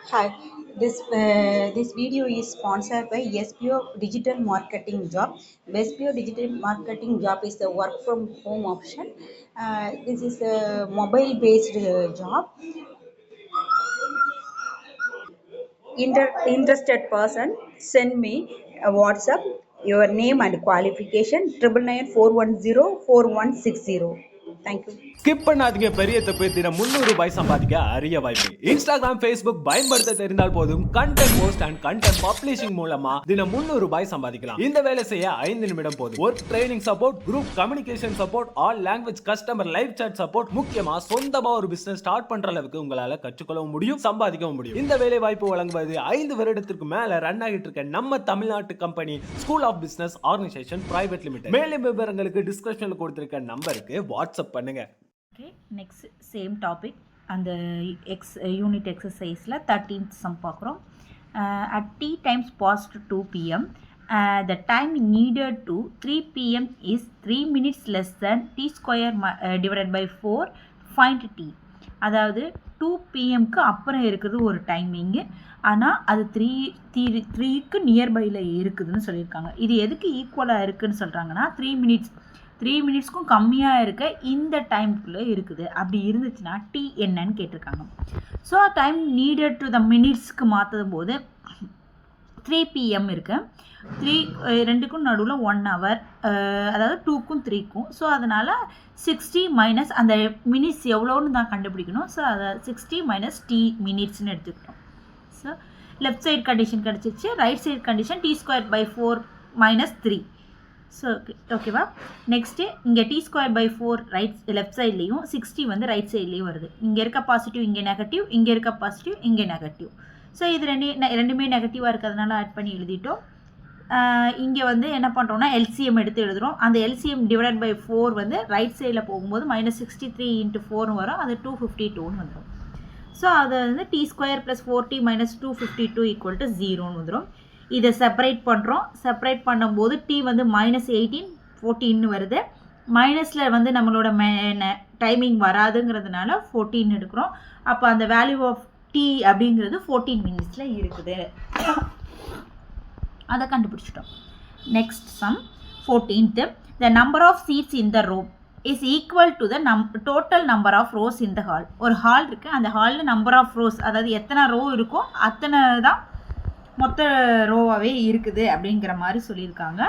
Hi, this video is sponsored by SPO Digital Marketing Job. SPO Digital Marketing Job is the work from home option. This is a mobile based job. Interested person, send me a WhatsApp your name and qualification 9994104160. Thank you. Skip பண்ணாதீங்க. பெரிய தப்பு. தினம் ₹300 சம்பாதிக்க அரிய வாய்ப்பு. Instagram, Facebook பயன்படுத்த தெரிந்தால் போதும் content post and content publishing மூலமா தினம் ₹300 சம்பாதிக்கலாம். இந்த வேலை செய்ய 5 நிமிடம் போதும். Work training support, group communication support, all language customer live chat support, முக்கியமா சொந்தமா ஒரு பிசினஸ் ஸ்டார்ட் பண்ற அளவுக்கு உங்களால கற்றுக்கொள்ளவும் முடியும், சம்பாதிக்கவும் முடியும். இந்த வேலை வாய்ப்பு வழங்குவது 5 வருடத்திற்கு மேல ரன் ஆகிட்டு இருக்க நம்ம தமிழ்நாட்டு company school of business organisation private limited. மேலும் விவரங்களுக்கு டிஸ்கிரிப்ஷன்ல கொடுத்திருக்க நம்பருக்கு வாட்ஸ்அப் பண்ணுங்க. Okay, next same topic and the unit exercise la 13th sum பார்க்குறோம். At t times past 2 pm the time needed to 3 pm is 3 minutes less than t square divided by 4. Find t. அதாவது 2 pmக்கு அப்புறம் இருக்குது ஒரு timing, ஆனால் அது 3க்கு நியர்பையில் இருக்குதுன்னு சொல்லியிருக்காங்க. இது எதுக்கு ஈக்குவலாக இருக்குதுன்னு சொல்கிறாங்கன்னா 3 மினிட்ஸ்க்கும் கம்மியாக இருக்க இந்த டைமுக்குள்ளே இருக்குது. அப்படி இருந்துச்சுன்னா டி என்னன்னு கேட்டிருக்காங்க. So time needed to the மினிட்ஸ்க்கு மாற்றும் போது 3 pm இருக்கு. 2க்கும் நடுவில் 1 hour, அதாவது 2க்கும் 3க்கும். ஸோ அதனால் 60 மைனஸ் அந்த மினிட்ஸ் எவ்வளோன்னு தான் கண்டுபிடிக்கணும். ஸோ அதை 60 மைனஸ் டி மினிட்ஸ்னு எடுத்துக்கிட்டோம். ஸோ லெஃப்ட் சைட் கண்டிஷன் கிடச்சிச்சு. Right side condition t square by 4 minus 3. So ஓகேவா. நெக்ஸ்ட்டு இங்கே t ஸ்கொயர் பை 4 லெஃப்ட் சைட்லேயும் 60 வந்து ரைட் சைட்லேயும் வருது. இங்கே இருக்க பாசிட்டிவ் இங்கே நெகட்டிவ், இங்கே இருக்க பாசிட்டிவ் இங்கே நெகட்டிவ். ஸோ இது ரெண்டுமே நெகட்டிவாக இருக்கிறதுனால ஆட் பண்ணி எழுதிட்டோம். இங்கே வந்து என்ன பண்ணுறோம்னா எல்சிஎம் எடுத்து எழுதுகிறோம். அந்த எல்சிஎம் டிவைடட் பை 4 வந்து ரைட் சைடில் போகும்போது -63 × 4 வரும். அது 252ன்னு வந்துடும். ஸோ அது வந்து t square plus 4t minus 252 equal to 0ன்னு வந்துடும். இதை செப்பரேட் பண்ணுறோம். செப்பரேட் பண்ணும்போது t வந்து -18 14ன்னு வருது. மைனஸில் வந்து நம்மளோட டைமிங் வராதுங்கிறதுனால 14 எடுக்கிறோம். அப்போ அந்த வேல்யூ ஆஃப் t அப்படிங்கிறது 14 மினிட்ஸில் இருக்குது. அதை கண்டுபிடிச்சிட்டோம். Next sum 14th. The number of seats in the row is equal to the total number of rows in the hall. ஒரு ஹால் இருக்குது. அந்த ஹாலில் நம்பர் ஆஃப் ரோஸ், அதாவது எத்தனை ரோ இருக்கோ அத்தனை தான் மொத்த ரோவாகவே இருக்குது அப்படிங்கிற மாதிரி சொல்லியிருக்காங்க.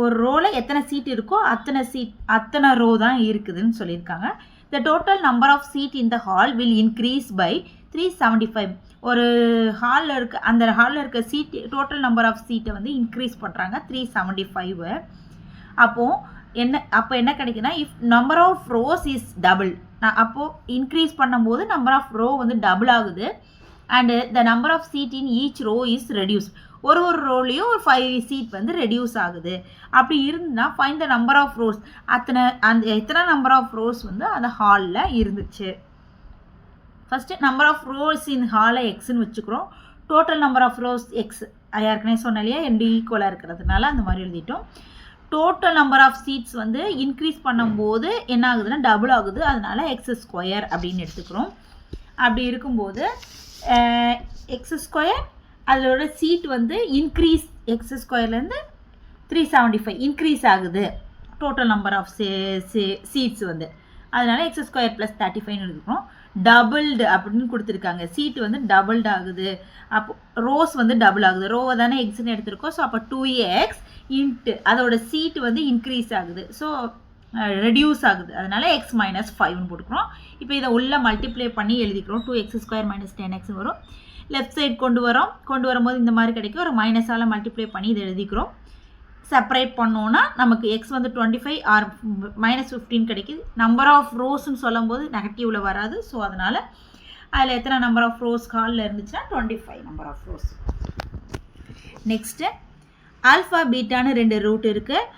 ஒரு ரோவில் எத்தனை சீட் இருக்கோ அத்தனை ரோ தான் இருக்குதுன்னு சொல்லியிருக்காங்க. The total number of seat in the hall will increase by 375. ஒரு அந்த ஹாலில் இருக்க சீட் டோட்டல் நம்பர் ஆஃப் சீட்டை வந்து இன்க்ரீஸ் பண்ணுறாங்க 375. அப்போ என்ன கிடைக்குன்னா, if number of rows is double, அப்போது இன்க்ரீஸ் பண்ணும்போது நம்பர் ஆஃப் ரோ வந்து டபுள் ஆகுது. And the number of seat in each row is reduce. ஒரு ரோலையும் ஒரு 5 சீட் வந்து ரெடியூஸ் ஆகுது. அப்படி இருந்தால் find the number of rows. எத்தனை நம்பர் ஆஃப் ரோஸ் வந்து அந்த ஹாலில் இருந்துச்சு. First number of rows in ஹாலில் எக்ஸ்ன்னு வச்சுக்கிறோம். Total number of rows X. ஏற்கனவே சொன்ன இல்லையா, ரெண்டு ஈக்குவலாக இருக்கிறதுனால அந்த மாதிரி எழுதிட்டோம். டோட்டல் நம்பர் ஆஃப் சீட்ஸ் வந்து இன்க்ரீஸ் பண்ணும்போது என்ன ஆகுதுன்னா டபுள் ஆகுது. அதனால எக்ஸ் ஸ்கொயர் அப்படின்னு எடுத்துக்கிறோம். அப்படி இருக்கும்போது எக்ஸ் ஸ்கொயர் அதோட சீட் வந்து இன்க்ரீஸ், எக்ஸ் ஸ்கொயர்லேருந்து 375 இன்க்ரீஸ் ஆகுது டோட்டல் நம்பர் ஆஃப் சீட்ஸ் வந்து. அதனால எக்ஸ் ஸ்கொயர் ப்ளஸ் 35 எடுத்துக்கிறோம். டபுள்டு அப்படின்னு கொடுத்துருக்காங்க. சீட்டு வந்து டபுள்டு ஆகுது. அப்போ ரோஸ் வந்து டபுள் ஆகுது. ரோவை தானே எக்ஸ்ன்னு எடுத்துருக்கோம். ஸோ அப்போ 2x இன்ட்டு அதோட சீட்டு வந்து இன்க்ரீஸ் ஆகுது. ஸோ ரெடியூஸ் ஆகுது. அதனால x மைனஸ் 5ன்னு போட்டுக்கிறோம். இப்போ இதை உள்ளே மல்டிப்ளை பண்ணி எழுதிக்கிறோம். 2x ஸ்கொயர் மைனஸ் 10x வரும். லெஃப்ட் சைடு கொண்டு வரும்போது இந்த மாதிரி கிடைக்கும். ஒரு மைனஸால் மல்டிப்ளை பண்ணி இதை எழுதிக்கிறோம். செப்பரேட் பண்ணோன்னா நமக்கு x வந்து 25 ஆர் -15 கிடைக்குது. நம்பர் ஆஃப் ரோஸ்ன்னு சொல்லும் போது நெகட்டிவில் வராது. ஸோ அதனால் அதில் எத்தனை நம்பர் ஆஃப் ரோஸ் காலில் இருந்துச்சுன்னா 25 number of rows. Next alpha பீட்டான்னு 2 ரூட் இருக்குது.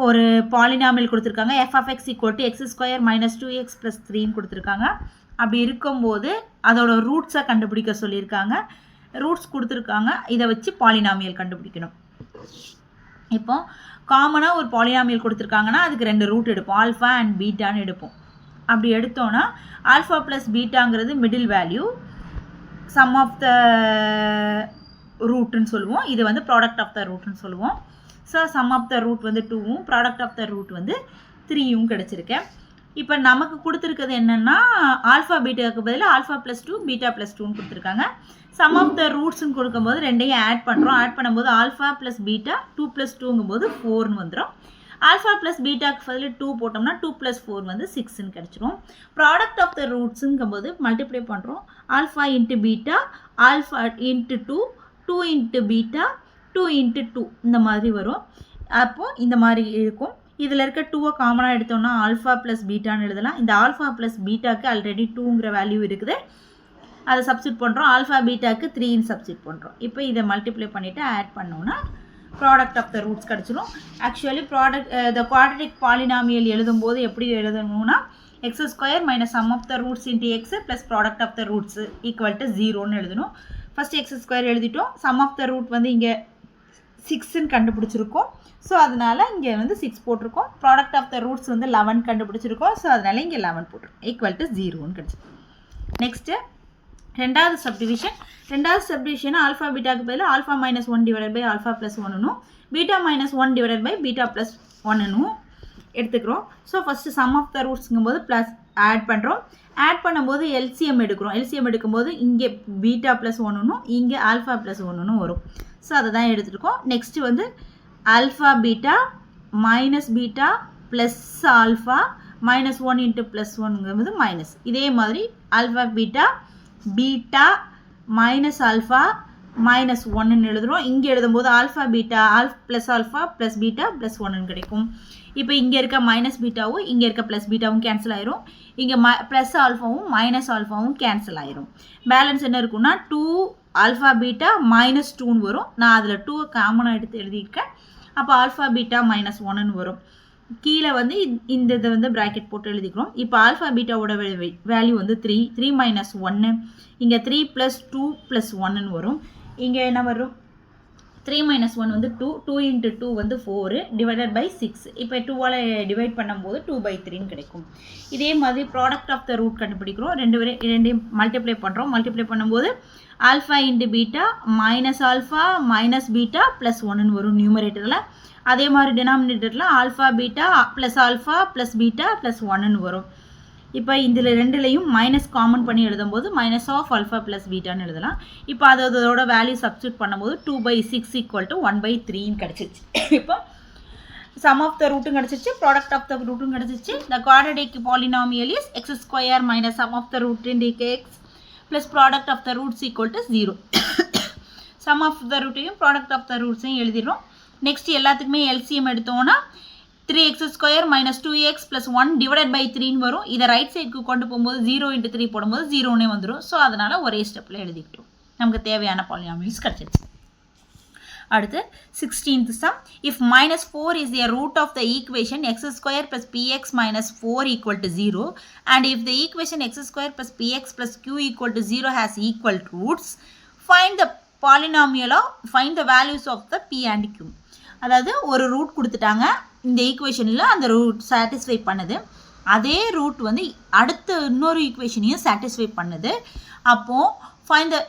ஒரு பாலினாமியல் கொடுத்துருக்காங்க. f(x) = x square minus 2x + 3ன்னு கொடுத்துருக்காங்க. அப்படி இருக்கும்போது அதோட ரூட்ஸை கண்டுபிடிக்க சொல்லியிருக்காங்க. ரூட்ஸ் கொடுத்துருக்காங்க. இதை வச்சு பாலினாமியல் கண்டுபிடிக்கணும். இப்போ காமனாக ஒரு பாலினாமியல் கொடுத்துருக்காங்கன்னா அதுக்கு 2 ரூட் எடுப்போம். ஆல்ஃபா அண்ட் பீட்டான்னு எடுப்போம். அப்படி எடுத்தோன்னா ஆல்ஃபா ப்ளஸ் பீட்டாங்கிறது middle value, sum of the ரூட்னு சொல்லுவோம். இது வந்து ப்ராடக்ட் ஆஃப் த ரூட்னு சொல்லுவோம். So sum of the root வந்து 2வும் ப்ராடக்ட் ஆஃப் த ரூட் வந்து 3யும் கிடச்சிருக்கேன். இப்போ நமக்கு கொடுத்துருக்கிறது என்னென்னா ஆல்ஃபா பீட்டாவுக்கு பதில் ஆல்ஃபா ப்ளஸ் 2 பீட்டா ப்ளஸ் 2ன்னு கொடுத்துருக்காங்க. சம் ஆஃப் த ரூட்ஸ்ன்னு கொடுக்கும்போது ரெண்டையும் ஆட் பண்ணுறோம். ஆட் பண்ணும்போது ஆல்ஃபா ப்ளஸ் பீட்டா 2 + 2ங்கும்போது 4ன்னு வந்துடும். ஆல்ஃபா ப்ளஸ் பீட்டாக்கு பதில் 2 போட்டோம்னா 2 + 4 வந்து 6ன்னு கிடச்சிரும். ப்ராடக்ட் ஆஃப் த ரூட்ஸுங்கும்போது மல்டிப்ளை பண்ணுறோம். Alpha into beta, alpha into 2, 2 into beta, 2 into 2 இந்த மாதிரி வரும். அப்போது இந்த மாதிரி இருக்கும். இதில் இருக்க 2வை காமனாக எடுத்தோம்னா ஆல்ஃபா ப்ளஸ் பீட்டான்னு எழுதலாம். இந்த ஆல்ஃபா ப்ளஸ் பீட்டாக்கு ஆல்ரெடி 2ங்கிற வேல்யூ இருக்குது, அதை சப்ஸ்டிட் பண்ணுறோம். ஆல்ஃபா பீட்டாக்கு 3ன்னு சப்ஸ்டிட் பண்ணுறோம். இப்போ இதை மல்டிப்ளை பண்ணிவிட்டு ஆட் பண்ணோன்னா ப்ராடக்ட் ஆஃப் த ரூட்ஸ் கிடச்சிரும். ஆக்சுவலி த குவாட்ரட்டிக் பாலினாமியல் எழுதும்போது எப்படி எழுதணும்னா x² minus sum of the roots into x plus product of the roots equal to 0ன்னு எழுதணும். ஃபஸ்ட் x² எழுதிட்டோம். சம் ஆஃப் த ரூட் வந்து இங்கே 6ன்னு கண்டுபிடிச்சிருக்கோம். ஸோ அதனால் இங்கே வந்து 6 போட்டிருக்கோம். ப்ராடக்ட் ஆஃப் த ரூட்ஸ் வந்து 11 கண்டுபிடிச்சிருக்கோம். ஸோ அதனால் இங்கே 11 போட்டிருக்கோம். ஈக்குவல் டு 0ன்னு கிடச்சிருக்கோம். நெக்ஸ்ட்டு ரெண்டாவது சப்டிவிஷன் ஆல்ஃபா பீட்டாக்கு பதில் alpha minus 1 divided by alpha plus 1னும் beta minus 1 divided by beta plus 1னும் எடுத்துக்கிறோம். So first sum of the ரூட்ஸுங்கும்போது ப்ளஸ் ஆட் பண்ணுறோம். ஆட் பண்ணும்போது எல்சிஎம் எடுக்கிறோம். எல்சிஎம் எடுக்கும்போது இங்கே பீட்டா ப்ளஸ் 1னும் இங்கே ஆல்ஃபா ப்ளஸ் 1னும் வரும். ஸோ அதை தான் எடுத்துருக்கோம். நெக்ஸ்ட்டு வந்து alpha beta minus beta plus alpha minus 1 into plus 1ங்கும்போது மைனஸ். இதே மாதிரி alpha beta minus alpha minus 1ன்னு எழுதுகிறோம். இங்கே எழுதும்போது alpha beta alpha plus beta plus 1ன்னு கிடைக்கும். இப்போ இங்கே இருக்க மைனஸ் பீட்டாவும் இங்கே இருக்க ப்ளஸ் பீட்டாவும் கேன்சல் ஆயிரும். இங்கே ப்ளஸ் ஆல்ஃபாவும் மைனஸ் ஆல்ஃபாவும் கேன்சல் ஆயிரும். பேலன்ஸ் என்ன இருக்குன்னா 2 ஆல்ஃபா பீட்டா மைனஸ் 2ன்னு வரும். நான் அதில் 2 காமனாக எடுத்து எழுதியிருக்கேன். அப்போ ஆல்ஃபா பீட்டா மைனஸ் 1ன்னு வரும். கீழே வந்து இந்த இதை வந்து ப்ராக்கெட் போட்டு எழுதிக்கிறோம். இப்போ ஆல்ஃபா பீட்டாவோட வேல்யூ வந்து 3 மைனஸ் 1, இங்கே 3 + 2 + 1ன்னு வரும். இங்கே என்ன வரும்? 3 மைனஸ் 1 வந்து 2 இன்ட்டு 2 வந்து 4 டிவைடட் பை 6. இப்போ 2ஆல் டிவைட் பண்ணும்போது 2/3ன்னு கிடைக்கும். இதே மாதிரி ப்ராடக்ட் ஆஃப் த ரூட் கண்டுபிடிக்கிறோம். ரெண்டையும் மல்டிப்ளை பண்ணுறோம். மல்டிப்ளை பண்ணும்போது alpha into beta minus alpha minus beta plus 1ன்னு வரும் நியூமரேட்டரில். அதே மாதிரி டினாமினேட்டரில் alpha beta plus beta plus 1ன்னு வரும். இப்போ இதில் ரெண்டுலையும் மைனஸ் காமன் பண்ணி எழுதும்போது மைனஸ் ஆஃப் ஆல்ஃபா ப்ளஸ் பீட்டான்னு எழுதலாம். இப்போ அதோட வேல்யூ சப்ஸ்டியூட் பண்ணும்போது 2/6 = 1/3ன்னு கிடச்சிருச்சு. இப்போ சம் ஆஃப் த ரூட்டும் கிடச்சிருச்சு, ப்ராடக்ட் ஆஃப் த ரூட்டும் கிடச்சிருச்சு. The quadratic polynomial is x² minus sum of the root into x plus product of the roots equal to 0. Sum of the ரூட்டையும் ப்ராடக்ட் ஆஃப் த ரூட்ஸையும் எழுதிடுறோம். Next எல்லாத்துக்குமே LCM எடுத்தோம்னா 3x² minus 2x plus 1 divided by 3ன்னு வரும். இதை right சைடுக்கு கொண்டு போகும்போது 0 × 3 போடும்போது 0ன்னே வந்துடும். ஸோ அதனால் ஒரே ஸ்டெப்பில் எழுதிக்கிட்டோம். நமக்கு தேவையான பாலினாமியல்ஸ் கிடச்சிருச்சு. அடுத்து 16th sum. If -4 is the root of the equation x² plus px minus 4 equal to 0 and if the equation x² plus px plus q equal to 0 has equal roots, find the values of the p and q. அதாவது ஒரு root கொடுத்துட்டாங்க, இந்த ஈக்குவேஷனில் அந்த root satisfy பண்ணுது, அதே root வந்து அடுத்த இன்னொரு ஈக்குவேஷனையும் சாட்டிஸ்ஃபை பண்ணுது. அப்போது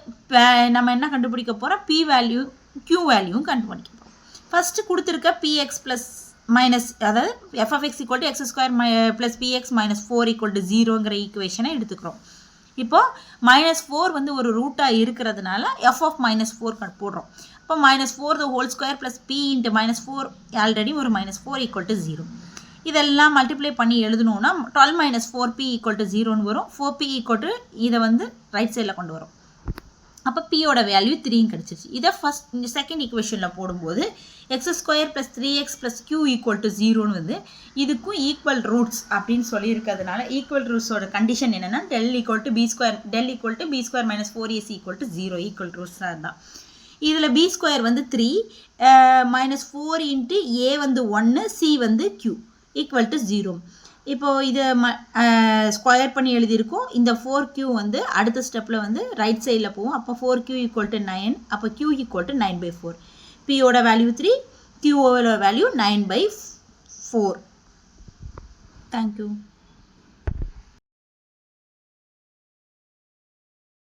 நம்ம என்ன கண்டுபிடிக்க போகிறோம்? p வேல்யூ q வேல்யூவும் கண்டுபிடிக்க போகிறோம். ஃபஸ்ட்டு கொடுத்துருக்க px ப்ளஸ் மைனஸ், அதாவது f(x) = x² + px - 4 = 0ங்கிற ஈக்குவேஷனை எடுத்துக்கிறோம். இப்போது -4 வந்து ஒரு ரூட்டாக இருக்கிறதுனால f(-4) போடுறோம். இப்போ -4² + p × -4 ஆல்ரெடி ஒரு -4 = 0. இதெல்லாம் மல்டிப்ளை பண்ணி எழுதணுன்னா 12 - 4p = 0ன்னு வரும். 4p இதை வந்து ரைட் சைடில் கொண்டு வரும். அப்போ பியோட வேல்யூ 3ன்னு கிடச்சிச்சு. இதை செகண்ட் ஈக்குவேஷனில் போடும்போது x² + 3x + q = 0ன்னு வந்து இதுக்கும் ஈக்குவல் ரூட்ஸ் அப்படின்னு சொல்லியிருக்கிறதுனால ஈக்குவல் ரூட்ஸோட கண்டிஷன் என்னென்னா del = b² - 4ac = 0 ஈக்குவல் ரூட்ஸாக இருந்தால். இதில் b² வந்து 3 -4 × a வந்து 1 c வந்து q = 0. இப்போது இதை ஸ்கொயர் பண்ணி எழுதியிருக்கோம். இந்த 4q வந்து அடுத்த ஸ்டெப்பில் வந்து ரைட் சைடில் போகும். அப்போ 4q = 9. அப்போ q = 9/4. பியோட வேல்யூ 3, q வேல்யூ 9/4. தேங்க்யூ.